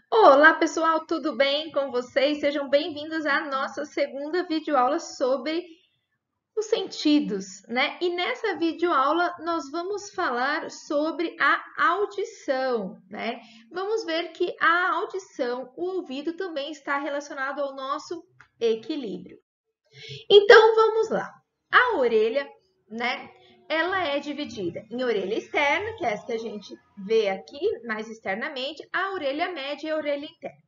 Olá, pessoal, tudo bem com vocês? Sejam bem-vindos à nossa segunda videoaula sobre os sentidos, né? E nessa videoaula nós vamos falar sobre a audição, né? Vamos ver que a audição, o ouvido também está relacionado ao nosso equilíbrio. Então vamos lá. A orelha, né? Ela é dividida em orelha externa, que é essa que a gente vê aqui mais externamente, a orelha média e a orelha interna.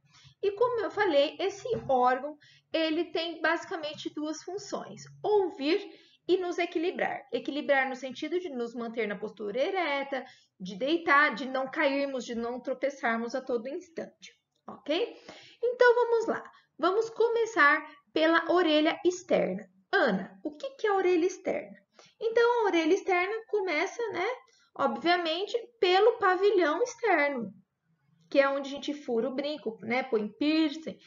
E como eu falei, esse órgão, ele tem basicamente duas funções: ouvir e nos equilibrar. Equilibrar no sentido de nos manter na postura ereta, de deitar, de não cairmos, de não tropeçarmos a todo instante, ok? Então vamos lá. Vamos começar pela orelha externa. Ana, o que é a orelha externa? Então a orelha externa começa, né, obviamente, pelo pavilhão externo, que é onde a gente fura o brinco, né? Põe piercing.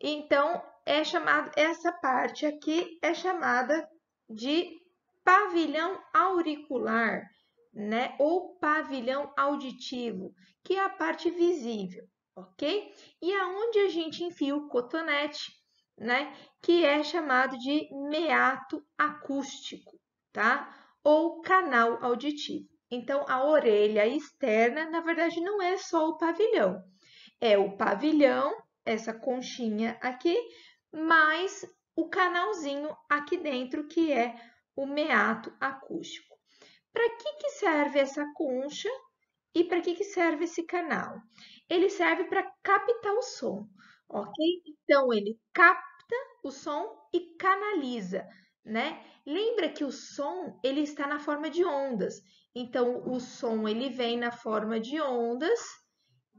Então, é chamado, essa parte aqui é chamada de pavilhão auricular, né? Ou pavilhão auditivo, que é a parte visível, ok? E aonde a gente enfia o cotonete, né? Que é chamado de meato acústico, tá? Ou canal auditivo. Então, a orelha externa, na verdade, não é só o pavilhão. É o pavilhão, essa conchinha aqui, mais o canalzinho aqui dentro, que é o meato acústico. Para que serve essa concha e para que serve esse canal? Ele serve para captar o som, ok? Então, ele capta o som e canaliza, né? Lembra que o som, ele está na forma de ondas. Então, o som, ele vem na forma de ondas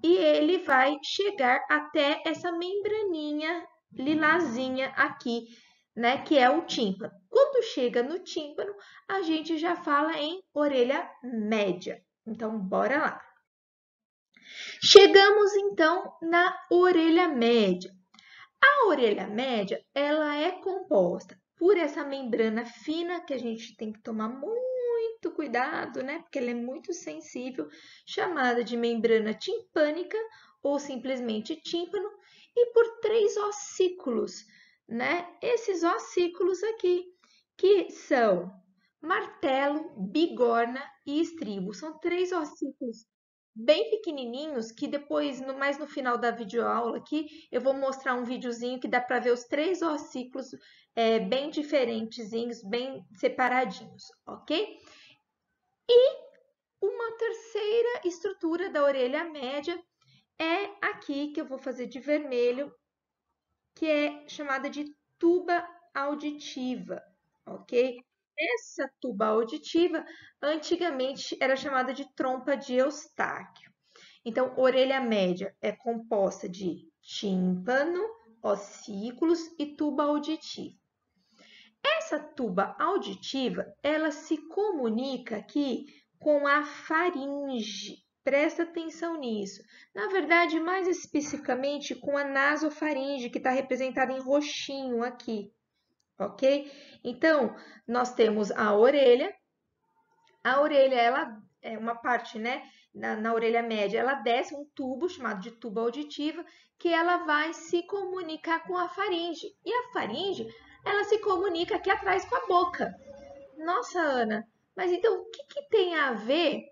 e ele vai chegar até essa membraninha lilazinha aqui, né, que é o tímpano. Quando chega no tímpano, a gente já fala em orelha média. Então, bora lá. Chegamos então na orelha média. A orelha média, ela é composta por essa membrana fina que a gente tem que tomar muito cuidado, né? Porque ela é muito sensível, chamada de membrana timpânica ou simplesmente tímpano, e por três ossículos, né? Esses ossículos aqui, que são martelo, bigorna e estribo. São três ossículos bem pequenininhos que depois, mais no final da videoaula aqui, eu vou mostrar um videozinho que dá para ver os três ossículos bem diferentezinhos, bem separadinhos, ok? Uma terceira estrutura da orelha média é aqui, que eu vou fazer de vermelho, que é chamada de tuba auditiva, ok? Essa tuba auditiva antigamente era chamada de trompa de Eustáquio. Então, orelha média é composta de tímpano, ossículos e tuba auditiva. Essa tuba auditiva, ela se comunica aqui com a faringe. Presta atenção nisso. Na verdade, mais especificamente com a nasofaringe, que está representada em roxinho aqui, ok? Então, nós temos a orelha, ela é uma parte, né? Na orelha média, ela desce um tubo chamado de tuba auditiva, que ela vai se comunicar com a faringe. E a faringe, ela se comunica aqui atrás com a boca. Nossa, Ana, mas então o que tem a ver,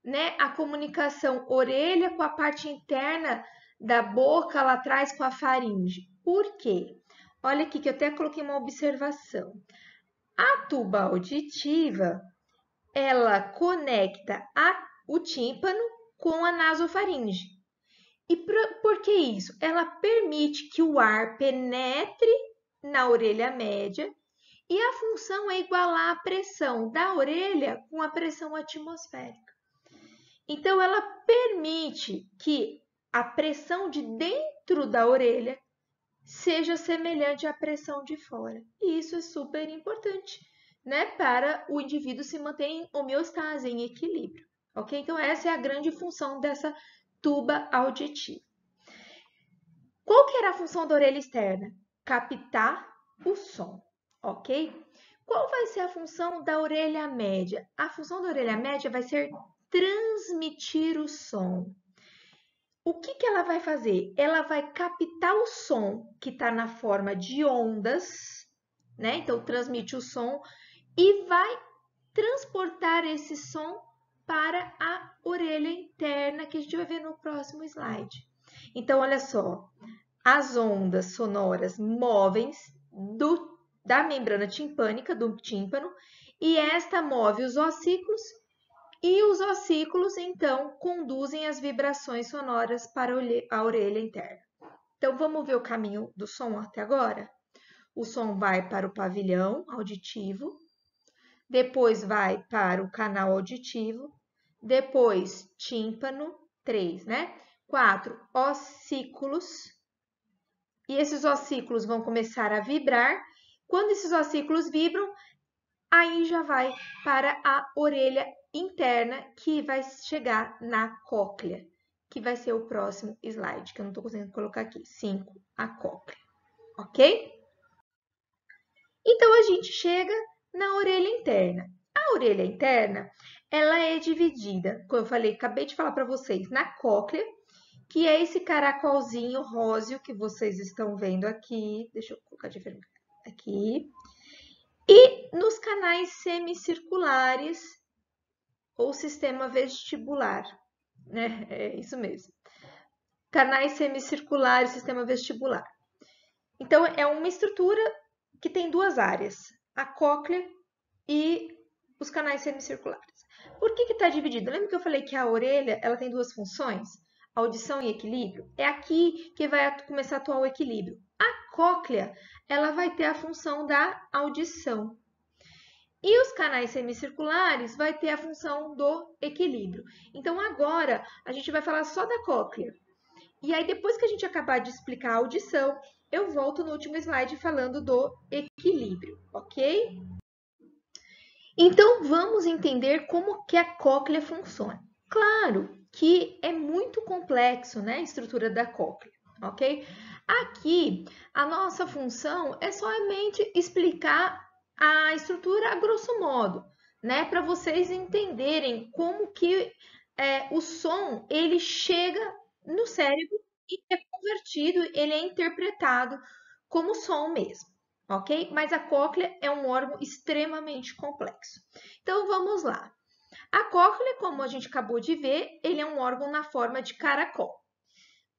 né, a comunicação orelha com a parte interna da boca lá atrás com a faringe? Por quê? Olha aqui que eu até coloquei uma observação. A tuba auditiva, ela conecta o tímpano com a nasofaringe. E por que isso? Ela permite que o ar penetre na orelha média e a função é igualar a pressão da orelha com a pressão atmosférica. Então, ela permite que a pressão de dentro da orelha seja semelhante à pressão de fora. E isso é super importante, né, para o indivíduo se manter em homeostase, em equilíbrio, ok? Então, essa é a grande função dessa tuba auditiva. Qual que era a função da orelha externa? Captar o som, ok? Qual vai ser a função da orelha média? A função da orelha média vai ser transmitir o som. o que que ela vai fazer? Ela vai captar o som que está na forma de ondas, né? Então, transmite o som e vai transportar esse som para a orelha interna, que a gente vai ver no próximo slide. Então, olha só, as ondas sonoras movem da membrana timpânica, do tímpano, e esta move os ossículos, e os ossículos, então, conduzem as vibrações sonoras para a orelha interna. Então, vamos ver o caminho do som até agora? O som vai para o pavilhão auditivo, depois vai para o canal auditivo, depois tímpano, 3, né? 4, ossículos, e esses ossículos vão começar a vibrar. Quando esses ossículos vibram, aí já vai para a orelha interna, que vai chegar na cóclea, que vai ser o próximo slide, que eu não estou conseguindo colocar aqui. 5, a cóclea, ok? Então, a gente chega na orelha interna. A orelha interna, ela é dividida, como eu falei, acabei de falar para vocês, na cóclea, que é esse caracolzinho róseo que vocês estão vendo aqui. Deixa eu colocar de vermelho aqui. E nos canais semicirculares ou sistema vestibular, né? É isso mesmo. Canais semicirculares, sistema vestibular. Então, é uma estrutura que tem duas áreas, a cóclea e os canais semicirculares. Por que está dividido? Lembra que eu falei que a orelha ela tem duas funções? Audição e equilíbrio? É aqui que vai começar a atuar o equilíbrio. A cóclea ela vai ter a função da audição. E os canais semicirculares vai ter a função do equilíbrio. Então, agora, a gente vai falar só da cóclea. E aí, depois que a gente acabar de explicar a audição, eu volto no último slide falando do equilíbrio, ok? Então, vamos entender como que a cóclea funciona. Claro que é muito complexo, né, a estrutura da cóclea, ok? Aqui, a nossa função é somente explicar a estrutura a grosso modo, né, para vocês entenderem como que o som, ele chega no cérebro e é convertido, ele é interpretado como som mesmo, ok? Mas a cóclea é um órgão extremamente complexo. Então, vamos lá. A cóclea, como a gente acabou de ver, ele é um órgão na forma de caracol.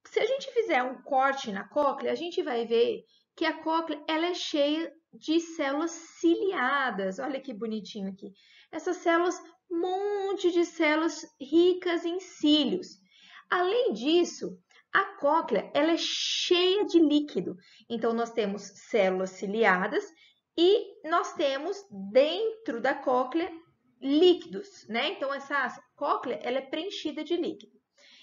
Se a gente fizer um corte na cóclea, a gente vai ver que a cóclea ela é cheia de células ciliadas. Olha que bonitinho aqui. Essas células, um monte de células ricas em cílios. Além disso, a cóclea ela é cheia de líquido. Então, nós temos células ciliadas e nós temos dentro da cóclea líquidos, né? Então, essa cóclea ela é preenchida de líquido.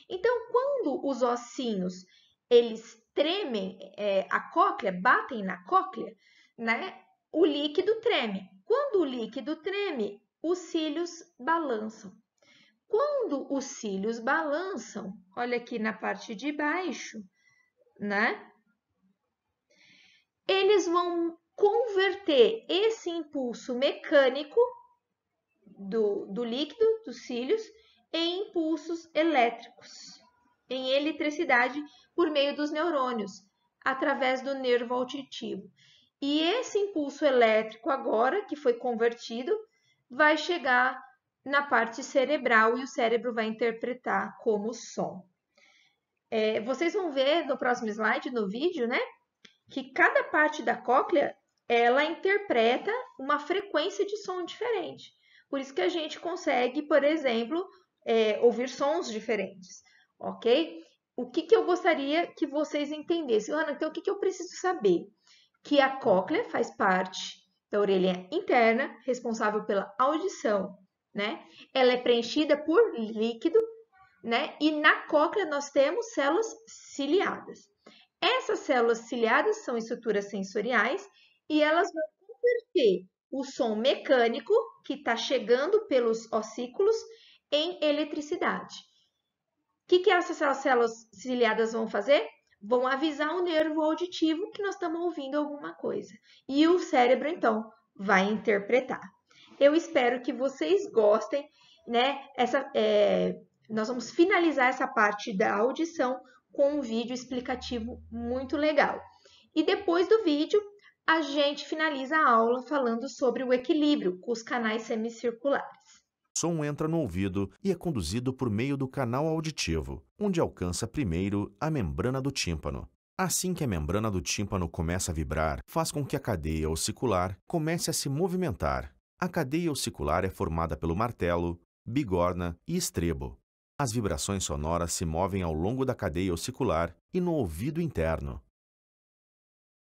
Então, quando os ossinhos eles tremem, a cóclea, batem na cóclea, né? O líquido treme. Quando o líquido treme, os cílios balançam. Quando os cílios balançam, olha aqui na parte de baixo, né? Eles vão converter esse impulso mecânico do líquido, dos cílios, em impulsos elétricos, em eletricidade por meio dos neurônios, através do nervo auditivo. E esse impulso elétrico agora, que foi convertido, vai chegar na parte cerebral e o cérebro vai interpretar como som. Vocês vão ver no próximo slide, no vídeo, né? Que cada parte da cóclea, ela interpreta uma frequência de som diferente. Por isso que a gente consegue, por exemplo, ouvir sons diferentes, ok? O que eu gostaria que vocês entendessem? Ana, então o que eu preciso saber? Que a cóclea faz parte da orelha interna, responsável pela audição, né? Ela é preenchida por líquido, né? E na cóclea nós temos células ciliadas. Essas células ciliadas são estruturas sensoriais e elas vão converter o som mecânico que está chegando pelos ossículos em eletricidade. O que essas células ciliadas vão fazer? Vão avisar o nervo auditivo que nós estamos ouvindo alguma coisa. E o cérebro, então, vai interpretar. Eu espero que vocês gostem, né? nós vamos finalizar essa parte da audição com um vídeo explicativo muito legal. E depois do vídeo, a gente finaliza a aula falando sobre o equilíbrio com os canais semicirculares. O som entra no ouvido e é conduzido por meio do canal auditivo, onde alcança primeiro a membrana do tímpano. Assim que a membrana do tímpano começa a vibrar, faz com que a cadeia ossicular comece a se movimentar. A cadeia ossicular é formada pelo martelo, bigorna e estrebo. As vibrações sonoras se movem ao longo da cadeia ossicular e no ouvido interno.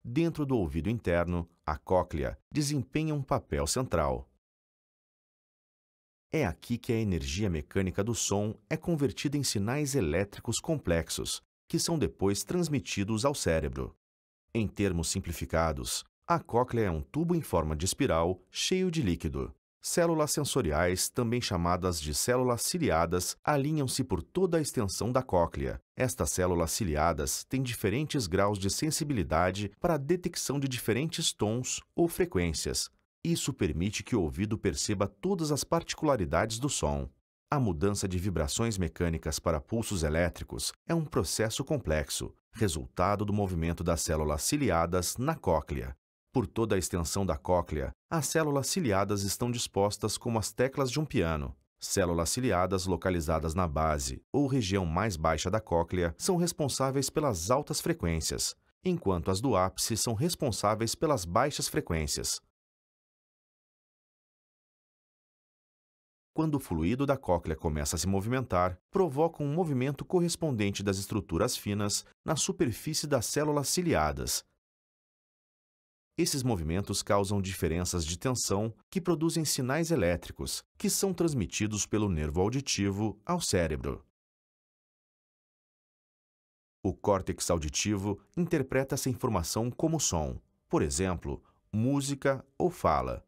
Dentro do ouvido interno, a cóclea desempenha um papel central. É aqui que a energia mecânica do som é convertida em sinais elétricos complexos, que são depois transmitidos ao cérebro. Em termos simplificados, a cóclea é um tubo em forma de espiral cheio de líquido. Células sensoriais, também chamadas de células ciliadas, alinham-se por toda a extensão da cóclea. Estas células ciliadas têm diferentes graus de sensibilidade para a detecção de diferentes tons ou frequências. Isso permite que o ouvido perceba todas as particularidades do som. A mudança de vibrações mecânicas para pulsos elétricos é um processo complexo, resultado do movimento das células ciliadas na cóclea. Por toda a extensão da cóclea, as células ciliadas estão dispostas como as teclas de um piano. Células ciliadas localizadas na base ou região mais baixa da cóclea são responsáveis pelas altas frequências, enquanto as do ápice são responsáveis pelas baixas frequências. Quando o fluido da cóclea começa a se movimentar, provoca um movimento correspondente das estruturas finas na superfície das células ciliadas. Esses movimentos causam diferenças de tensão que produzem sinais elétricos, que são transmitidos pelo nervo auditivo ao cérebro. O córtex auditivo interpreta essa informação como som, por exemplo, música ou fala.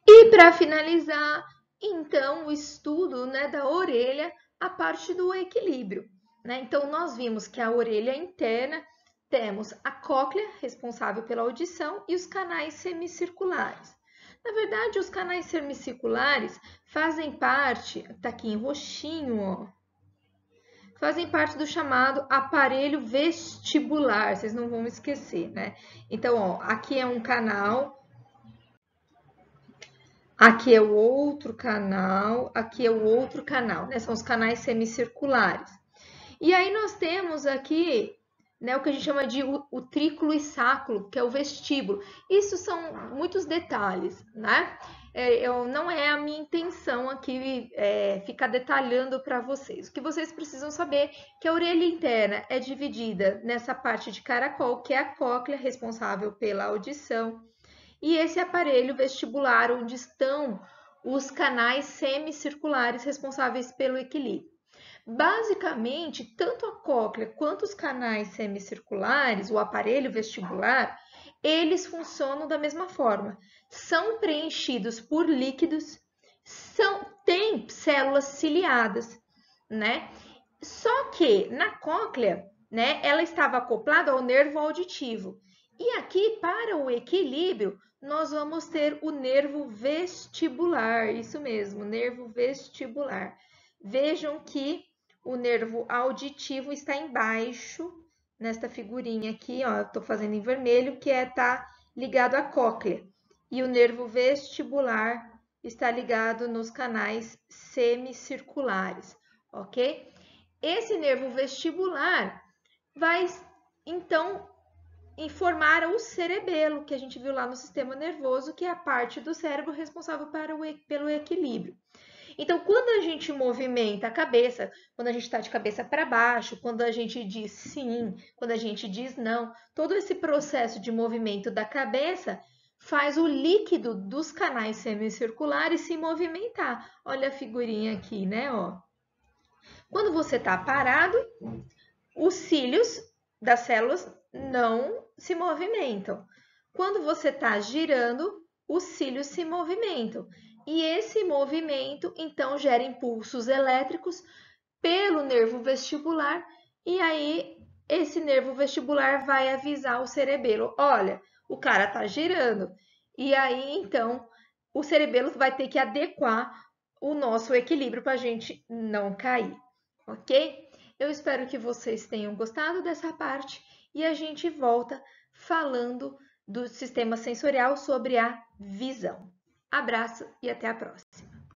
E para finalizar, então, o estudo, né, da orelha, a parte do equilíbrio, né? Então, nós vimos que a orelha interna temos a cóclea, responsável pela audição, e os canais semicirculares. Na verdade, os canais semicirculares fazem parte, tá aqui em roxinho, ó, fazem parte do chamado aparelho vestibular, vocês não vão esquecer, né? Então, ó, aqui é um canal. Aqui é o outro canal, aqui é o outro canal, né? São os canais semicirculares. E aí nós temos aqui, né, o que a gente chama de utrículo e sáculo, que é o vestíbulo. Isso são muitos detalhes, né? Não é a minha intenção aqui ficar detalhando para vocês. O que vocês precisam saber é que a orelha interna é dividida nessa parte de caracol, que é a cóclea, responsável pela audição, e esse aparelho vestibular, onde estão os canais semicirculares responsáveis pelo equilíbrio. Basicamente, tanto a cóclea quanto os canais semicirculares, o aparelho vestibular, eles funcionam da mesma forma. São preenchidos por líquidos, têm células ciliadas, né? Só que na cóclea, né, ela estava acoplada ao nervo auditivo. E aqui, para o equilíbrio, nós vamos ter o nervo vestibular, isso mesmo, nervo vestibular. Vejam que o nervo auditivo está embaixo, nesta figurinha aqui, ó, eu estou fazendo em vermelho, que tá ligado à cóclea. E o nervo vestibular está ligado nos canais semicirculares, ok? Esse nervo vestibular vai, então, informar o cerebelo, que a gente viu lá no sistema nervoso, que é a parte do cérebro responsável pelo equilíbrio. Então, quando a gente movimenta a cabeça, quando a gente está de cabeça para baixo, quando a gente diz sim, quando a gente diz não, todo esse processo de movimento da cabeça faz o líquido dos canais semicirculares se movimentar. Olha a figurinha aqui, né? Ó. Quando você está parado, os cílios das células não se movimentam. Quando você está girando, os cílios se movimentam. E esse movimento, então, gera impulsos elétricos pelo nervo vestibular, e aí esse nervo vestibular vai avisar o cerebelo: olha, o cara está girando. E aí, então, o cerebelo vai ter que adequar o nosso equilíbrio para a gente não cair, ok? Eu espero que vocês tenham gostado dessa parte e a gente volta falando do sistema sensorial sobre a visão. Abraço e até a próxima!